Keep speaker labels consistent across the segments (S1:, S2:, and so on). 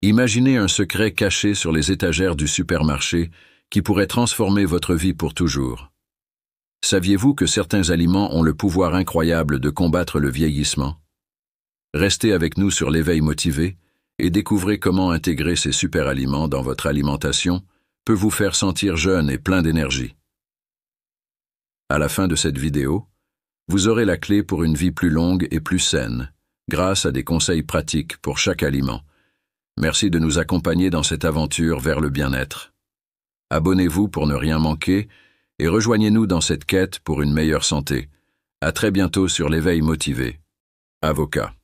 S1: Imaginez un secret caché sur les étagères du supermarché qui pourrait transformer votre vie pour toujours. Saviez-vous que certains aliments ont le pouvoir incroyable de combattre le vieillissement? Restez avec nous sur l'éveil motivé et découvrez comment intégrer ces super aliments dans votre alimentation peut vous faire sentir jeune et plein d'énergie. À la fin de cette vidéo, vous aurez la clé pour une vie plus longue et plus saine, grâce à des conseils pratiques pour chaque aliment. Merci de nous accompagner dans cette aventure vers le bien-être. Abonnez-vous pour ne rien manquer et rejoignez-nous dans cette quête pour une meilleure santé. À très bientôt sur l'éveil motivé. Avocats.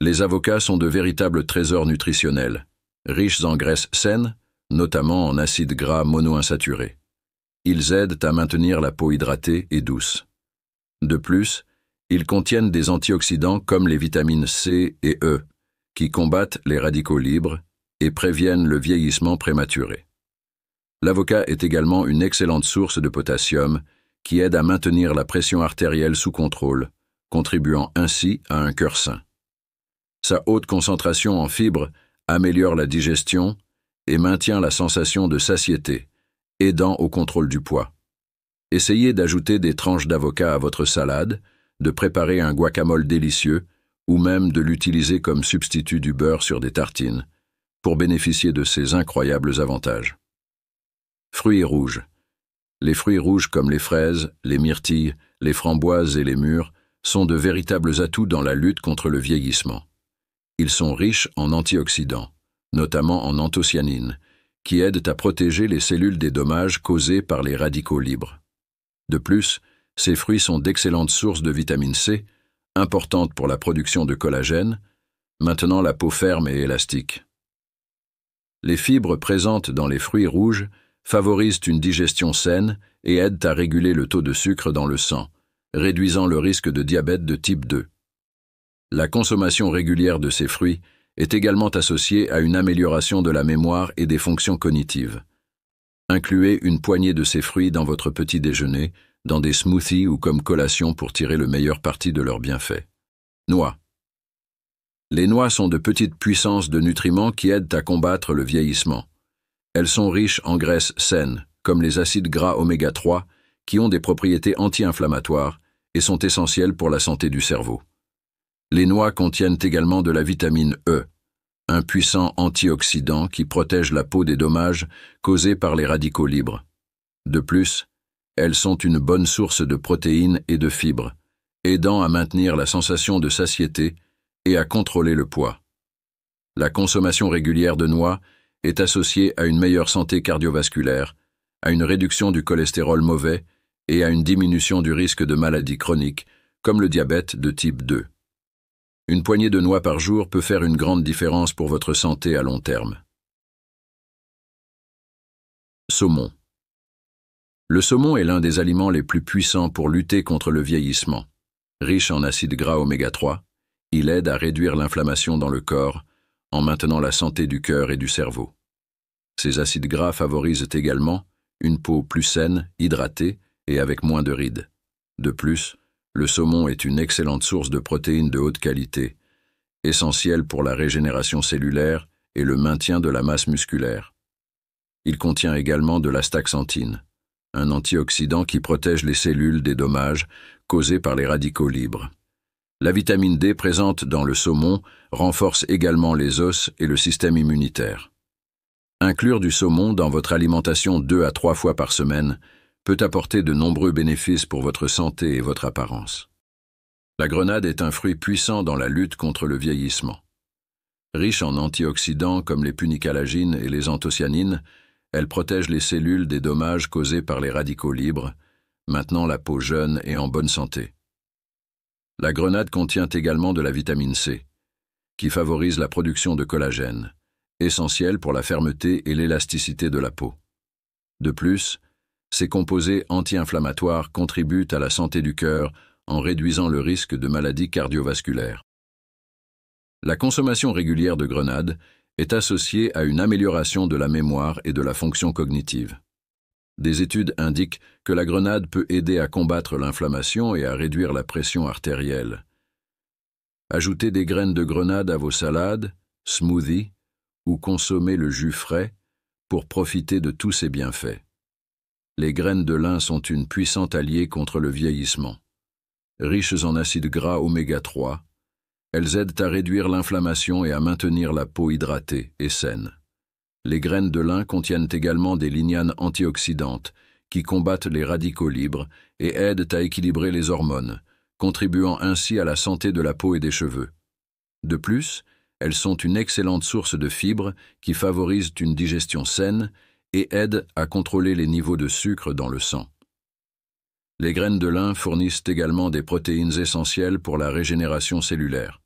S1: Les avocats sont de véritables trésors nutritionnels, riches en graisses saines, notamment en acides gras monoinsaturés. Ils aident à maintenir la peau hydratée et douce. De plus, ils contiennent des antioxydants comme les vitamines C et E, qui combattent les radicaux libres et préviennent le vieillissement prématuré. L'avocat est également une excellente source de potassium qui aide à maintenir la pression artérielle sous contrôle, contribuant ainsi à un cœur sain. Sa haute concentration en fibres améliore la digestion et maintient la sensation de satiété, aidant au contrôle du poids. Essayez d'ajouter des tranches d'avocat à votre salade, de préparer un guacamole délicieux ou même de l'utiliser comme substitut du beurre sur des tartines, pour bénéficier de ces incroyables avantages. Fruits rouges. Les fruits rouges comme les fraises, les myrtilles, les framboises et les mûres sont de véritables atouts dans la lutte contre le vieillissement. Ils sont riches en antioxydants, notamment en anthocyanines, qui aident à protéger les cellules des dommages causés par les radicaux libres. De plus, ces fruits sont d'excellentes sources de vitamine C, importante pour la production de collagène, maintenant la peau ferme et élastique. Les fibres présentes dans les fruits rouges favorisent une digestion saine et aident à réguler le taux de sucre dans le sang, réduisant le risque de diabète de type 2. La consommation régulière de ces fruits est également associée à une amélioration de la mémoire et des fonctions cognitives. Incluez une poignée de ces fruits dans votre petit déjeuner, dans des smoothies ou comme collation pour tirer le meilleur parti de leurs bienfaits. Noix. Les noix sont de petites puissances de nutriments qui aident à combattre le vieillissement. Elles sont riches en graisses saines, comme les acides gras oméga 3, qui ont des propriétés anti-inflammatoires et sont essentielles pour la santé du cerveau. Les noix contiennent également de la vitamine E, un puissant antioxydant qui protège la peau des dommages causés par les radicaux libres. De plus, elles sont une bonne source de protéines et de fibres, aidant à maintenir la sensation de satiété et à contrôler le poids. La consommation régulière de noix est associée à une meilleure santé cardiovasculaire, à une réduction du cholestérol mauvais et à une diminution du risque de maladies chroniques, comme le diabète de type 2. Une poignée de noix par jour peut faire une grande différence pour votre santé à long terme. Saumon. Le saumon est l'un des aliments les plus puissants pour lutter contre le vieillissement. Riche en acides gras oméga 3, il aide à réduire l'inflammation dans le corps en maintenant la santé du cœur et du cerveau. Ces acides gras favorisent également une peau plus saine, hydratée et avec moins de rides. De plus, le saumon est une excellente source de protéines de haute qualité, essentielle pour la régénération cellulaire et le maintien de la masse musculaire. Il contient également de l'astaxanthine, un antioxydant qui protège les cellules des dommages causés par les radicaux libres. La vitamine D présente dans le saumon renforce également les os et le système immunitaire. Inclure du saumon dans votre alimentation 2 à 3 fois par semaine peut apporter de nombreux bénéfices pour votre santé et votre apparence. La grenade est un fruit puissant dans la lutte contre le vieillissement. Riche en antioxydants comme les punicalagines et les anthocyanines, elle protège les cellules des dommages causés par les radicaux libres, maintenant la peau jeune et en bonne santé. La grenade contient également de la vitamine C, qui favorise la production de collagène, essentiel pour la fermeté et l'élasticité de la peau. De plus, ces composés anti-inflammatoires contribuent à la santé du cœur en réduisant le risque de maladies cardiovasculaires. La consommation régulière de grenade est associée à une amélioration de la mémoire et de la fonction cognitive. Des études indiquent que la grenade peut aider à combattre l'inflammation et à réduire la pression artérielle. Ajoutez des graines de grenade à vos salades, smoothies ou consommez le jus frais pour profiter de tous ses bienfaits. Les graines de lin sont une puissante alliée contre le vieillissement. Riches en acides gras oméga 3, elles aident à réduire l'inflammation et à maintenir la peau hydratée et saine. Les graines de lin contiennent également des lignanes antioxydantes qui combattent les radicaux libres et aident à équilibrer les hormones, contribuant ainsi à la santé de la peau et des cheveux. De plus, elles sont une excellente source de fibres qui favorisent une digestion saine et aident à contrôler les niveaux de sucre dans le sang. Les graines de lin fournissent également des protéines essentielles pour la régénération cellulaire.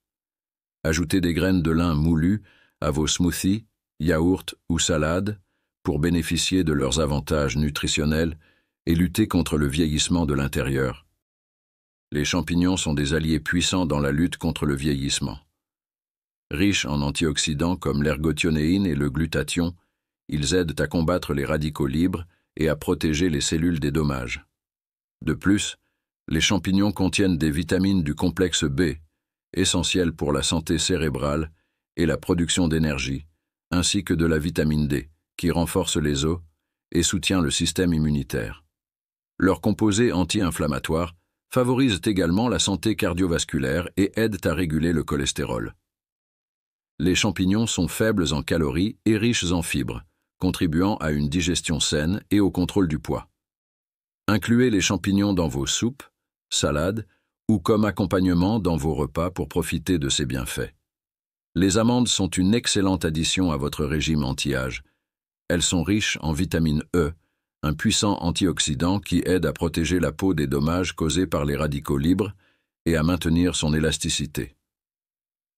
S1: Ajoutez des graines de lin moulues à vos smoothies, yaourts ou salades pour bénéficier de leurs avantages nutritionnels et lutter contre le vieillissement de l'intérieur. Les champignons sont des alliés puissants dans la lutte contre le vieillissement. Riches en antioxydants comme l'ergothionéine et le glutathion, ils aident à combattre les radicaux libres et à protéger les cellules des dommages. De plus, les champignons contiennent des vitamines du complexe B, essentielles pour la santé cérébrale et la production d'énergie, ainsi que de la vitamine D, qui renforce les os et soutient le système immunitaire. Leurs composés anti-inflammatoires favorisent également la santé cardiovasculaire et aident à réguler le cholestérol. Les champignons sont faibles en calories et riches en fibres, contribuant à une digestion saine et au contrôle du poids. Incluez les champignons dans vos soupes, salades ou comme accompagnement dans vos repas pour profiter de ces bienfaits. Les amandes sont une excellente addition à votre régime anti-âge. Elles sont riches en vitamine E, un puissant antioxydant qui aide à protéger la peau des dommages causés par les radicaux libres et à maintenir son élasticité.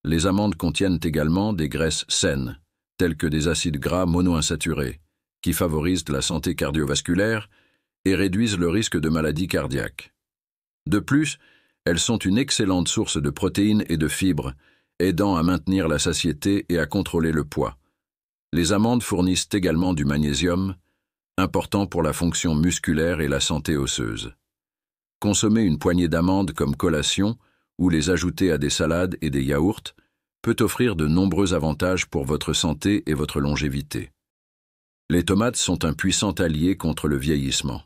S1: Les amandes contiennent également des graisses saines, telles que des acides gras monoinsaturés, qui favorisent la santé cardiovasculaire et réduisent le risque de maladies cardiaques. De plus, elles sont une excellente source de protéines et de fibres, aidant à maintenir la satiété et à contrôler le poids. Les amandes fournissent également du magnésium, important pour la fonction musculaire et la santé osseuse. Consommer une poignée d'amandes comme collation ou les ajouter à des salades et des yaourts peut offrir de nombreux avantages pour votre santé et votre longévité. Les tomates sont un puissant allié contre le vieillissement.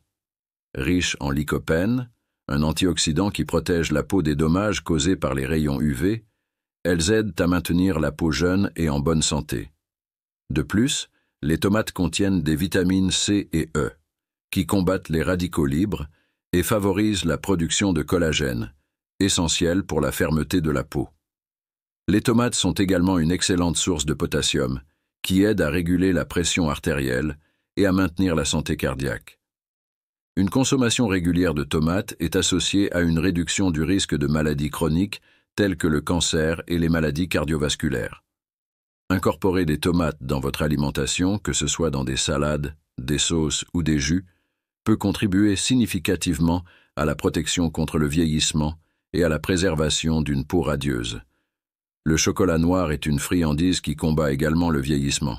S1: Riches en lycopène, un antioxydant qui protège la peau des dommages causés par les rayons UV, elles aident à maintenir la peau jeune et en bonne santé. De plus, les tomates contiennent des vitamines C et E, qui combattent les radicaux libres et favorisent la production de collagène, essentiel pour la fermeté de la peau. Les tomates sont également une excellente source de potassium, qui aide à réguler la pression artérielle et à maintenir la santé cardiaque. Une consommation régulière de tomates est associée à une réduction du risque de maladies chroniques telles que le cancer et les maladies cardiovasculaires. Incorporer des tomates dans votre alimentation, que ce soit dans des salades, des sauces ou des jus, peut contribuer significativement à la protection contre le vieillissement et à la préservation d'une peau radieuse. Le chocolat noir est une friandise qui combat également le vieillissement.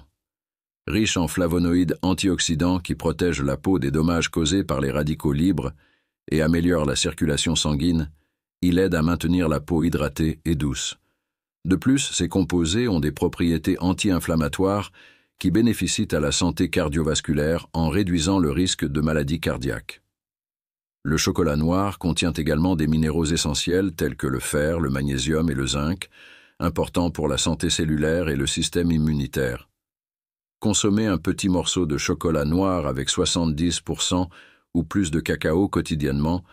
S1: Riche en flavonoïdes antioxydants qui protègent la peau des dommages causés par les radicaux libres et améliore la circulation sanguine, il aide à maintenir la peau hydratée et douce. De plus, ces composés ont des propriétés anti-inflammatoires qui bénéficient à la santé cardiovasculaire en réduisant le risque de maladies cardiaques. Le chocolat noir contient également des minéraux essentiels tels que le fer, le magnésium et le zinc, importants pour la santé cellulaire et le système immunitaire. Consommer un petit morceau de chocolat noir avec 70% ou plus de cacao quotidiennement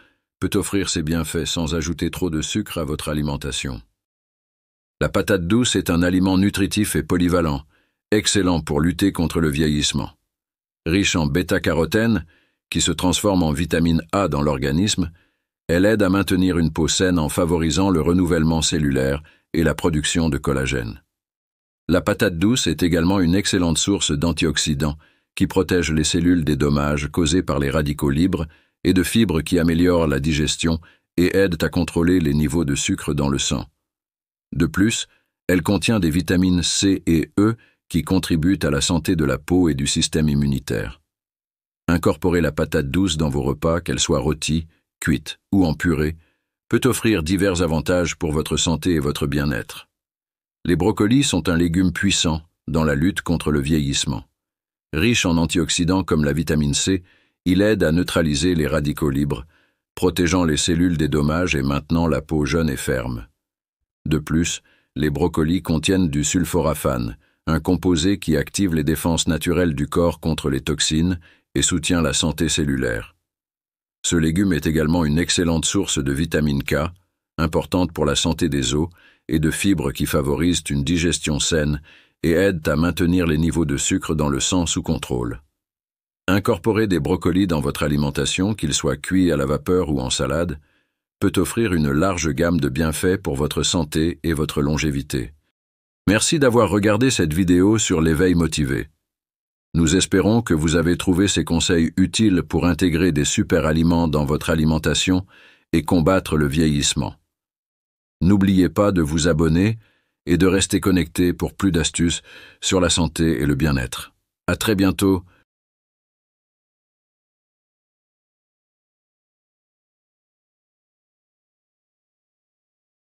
S1: peut offrir ses bienfaits sans ajouter trop de sucre à votre alimentation. La patate douce est un aliment nutritif et polyvalent, excellent pour lutter contre le vieillissement. Riche en bêta-carotène, qui se transforme en vitamine A dans l'organisme, elle aide à maintenir une peau saine en favorisant le renouvellement cellulaire et la production de collagène. La patate douce est également une excellente source d'antioxydants qui protègent les cellules des dommages causés par les radicaux libres et de fibres qui améliorent la digestion et aident à contrôler les niveaux de sucre dans le sang. De plus, elle contient des vitamines C et E qui contribuent à la santé de la peau et du système immunitaire. Incorporer la patate douce dans vos repas, qu'elle soit rôtie, cuite ou en purée, peut offrir divers avantages pour votre santé et votre bien-être. Les brocolis sont un légume puissant, dans la lutte contre le vieillissement. Riche en antioxydants comme la vitamine C, il aide à neutraliser les radicaux libres, protégeant les cellules des dommages et maintenant la peau jeune et ferme. De plus, les brocolis contiennent du sulforaphane, un composé qui active les défenses naturelles du corps contre les toxines et soutient la santé cellulaire. Ce légume est également une excellente source de vitamine K, importante pour la santé des os, et de fibres qui favorisent une digestion saine et aident à maintenir les niveaux de sucre dans le sang sous contrôle. Incorporer des brocolis dans votre alimentation, qu'ils soient cuits à la vapeur ou en salade, peut offrir une large gamme de bienfaits pour votre santé et votre longévité. Merci d'avoir regardé cette vidéo sur l'éveil motivé. Nous espérons que vous avez trouvé ces conseils utiles pour intégrer des super aliments dans votre alimentation et combattre le vieillissement. N'oubliez pas de vous abonner et de rester connecté pour plus d'astuces sur la santé et le bien-être. À très bientôt